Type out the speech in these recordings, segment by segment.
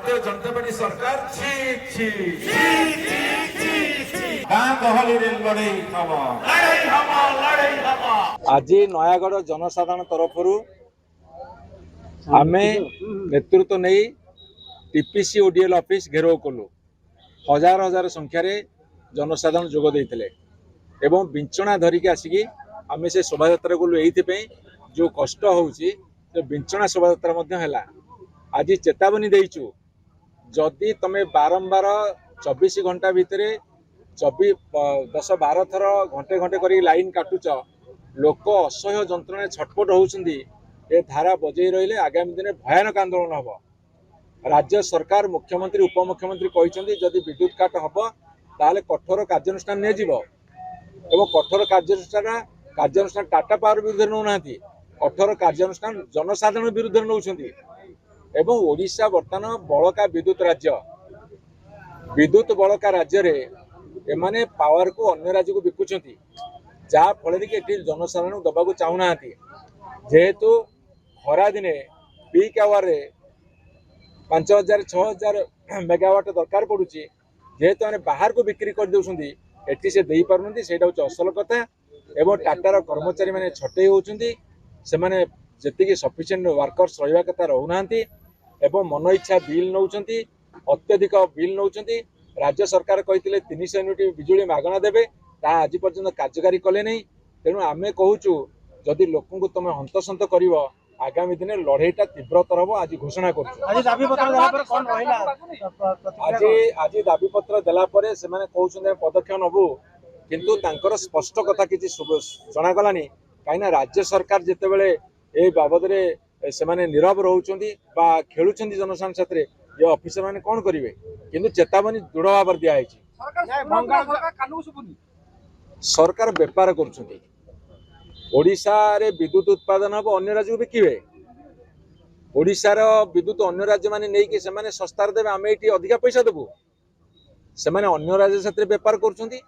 Bharatiya Janata party सरकार छी छी गाँ गहली रे लड़ाई आज नयागढ़ जनसाधारण तरफ आमे नेतृत्व नहीं टीपीसी ओडीएल ऑफिस घेराव कलु। हजार हजार संख्यार जनसाधारण जोग देते एवं विंचना धरिकी आसिकी आमे से शोभा यात्रा कलु। ये जो कष्ट होउची तो विंचना शोभा यात्रा है। आज चेतावनी देचु जदि तमे बारंबार 24 घंटा भितर 10-12 थर घंटे घंटे कर लाइन काटुच लोक असह्य जंत्रण छटपट होउछंदी। ए धारा बजई रहिले आगामी दिन भयानक आंदोलन हम। राज्य सरकार मुख्यमंत्री उपमुख्यमंत्री कहते जदि विद्युत काट हम ताले कठोर कार्यानुष्ठान एवं कठोर कार्यानुष्ठान टाटा पावर विरुद्ध नौना कठोर कार्यानुष्ठान जनसाधारण विरुद्ध नौछंदी। एवं ओडिशा बर्तमान बड़का विद्युत राज्य विद्युत बड़का राज्य रे एमाने पावर को अन्य राज्य को बिकुचंती जहाँ फल कि जनसाधारण दबाक चाहूना जेहेतु खरा दिने पीक आवर 5000-6000 मेगावाट दरकार पड़ुची जेहेतु आम बाहर को बिक्री कर दउछंती एठी से देई पारुनंती सेटा होची असल कथा। एवं टाटार कर्मचारी माने छटई होउछंती सेमाने जेतिकी सफिशिएंट वर्कर्स रहिबा कथा रहुनांती एवं मन इच्छा बिल नौछंती अत्यधिक बिल नौछंती। राज्य सरकार कहते 300 यूनिट बिजुली मागणा देवे ता आज पर्यंत कार्यकारी कले नहीं। तेणु आमे कहूचु जदि लोक तुम हंतसंत कर आगामी दिन लड़ईटा तीव्रतर हम आज घोषणा कर। आज दाबी पत्र देलापर से पदक्षेप नबू किंतु तांकर स्पष्ट कथा किसी जनागलानी कहीं राज्य सरकार जिते बड़े ए बाबद से नीरव रोचंती बा खेलुचंती जनसाधारण साथ ये ऑफिसर माने कौन करेंगे किंतु चेतावनी दृढ़ भाव दिखाई। सरकार बेपार कर ओडिशा रे विद्युत उत्पादन हम अन्य राज्य को बिकिबे। ओडिशार विद्युत अन्य राज्य माने नहीं कि सेमाने सस्तार देबे आमे एठी अधिका पैसा देबु सेमाने अन्य राज्य साथ बेपार करछंती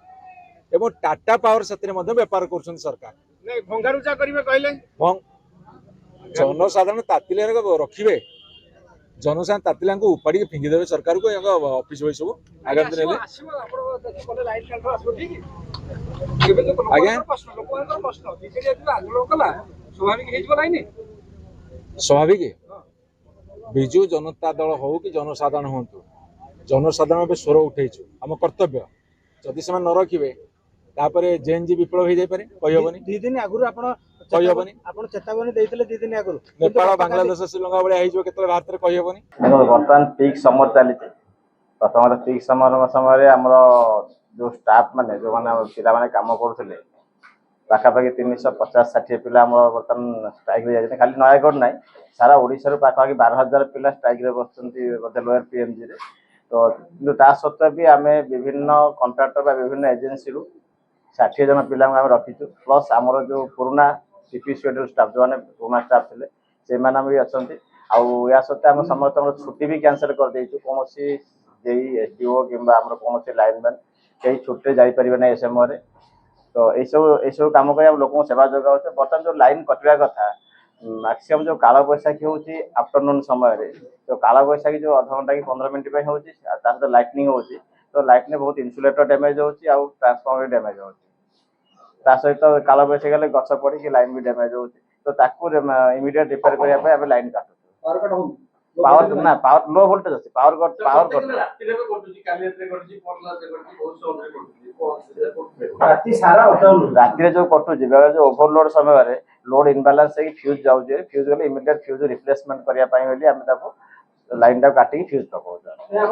एवं टाटा पावर साथ मध्ये बेपार करछंती। सरकार नहीं भंगारुचा करिवे कहले जनसाधारण तातिले रखिबे जनसाधारण तातिला को उपाड़ी फिंगी देबे सरकार को ऑफिस भाई सब आगामी दिन स्वाभाविक विजु जनता दल हो कि जनसाधारण हूँ जनसाधारण स्वर उठेचु आम कर्तव्य जदि से न रखिए जेएनजी विप्लव हो जाए कहीहबनी 2 दिन आगु कहीहबनी चेतावनी देइतले 2 दिन आगु नेपाल बांग्लादेश श्रीलंका भाई हो केतले भारत में कहीहबनी। बर्तमान पीक समर चली प्रथम पीक समर समय जो स्टाफ माने जो माने पिला माने काम करथिले पाखापाखि 350-60 पिला बर्तमान स्ट्राइक रे जाते खाली नयागढ़ ना सारा ओडिशा पाखापाखि 12,000 पिला स्ट्राइक रे बसचंती लोअर पीएमजी रे। तो ता सत्वे भी आम विभिन्न कंट्राक्टर विभिन्न एजेन्सी 60 जन पिला रखीचु प्लस आमर जो पुराना टीपीसी स्टाफ जो पुराना स्टाफ थे से भी अच्छा या सत्वे आम समस्त छुट्टी भी कैंसल कर देचु कौन जेई एसडीओ किंबा कौन लाइनमैन कहीं छुट्टी जापर ना ए समय। तो यू कम कर लोक सेवा जोगा बर्तमान जो लाइन कटा कथा मैक्सीम जो काल बैशाखी हूँ आफ्टरनून समय तो काल बैशाखी जो अध घंटा कि 15 मिनट हो लाइटनिंग हो तो लाइट में बहुत इन्सुलेटर डैमेज हो ट्रांसफॉर्मर डैमेज हो सहित काल बैशाखी गले गछ पड़ी लाइन भी डैमेज हो तो इमिडिएट रिपेयर करने लाइन काटू पावर ना पावर लो वोल्टेज अच्छी पावर कट राति जो कटुची बेले जो ओभरलोड समय लोड इनबालांस फ्यूज जाऊे फ्यूज गले इमिडिएट फ्यूज रिप्लेसमेंट करने लाइन टाक काटिक फ्यूज पकाऊ।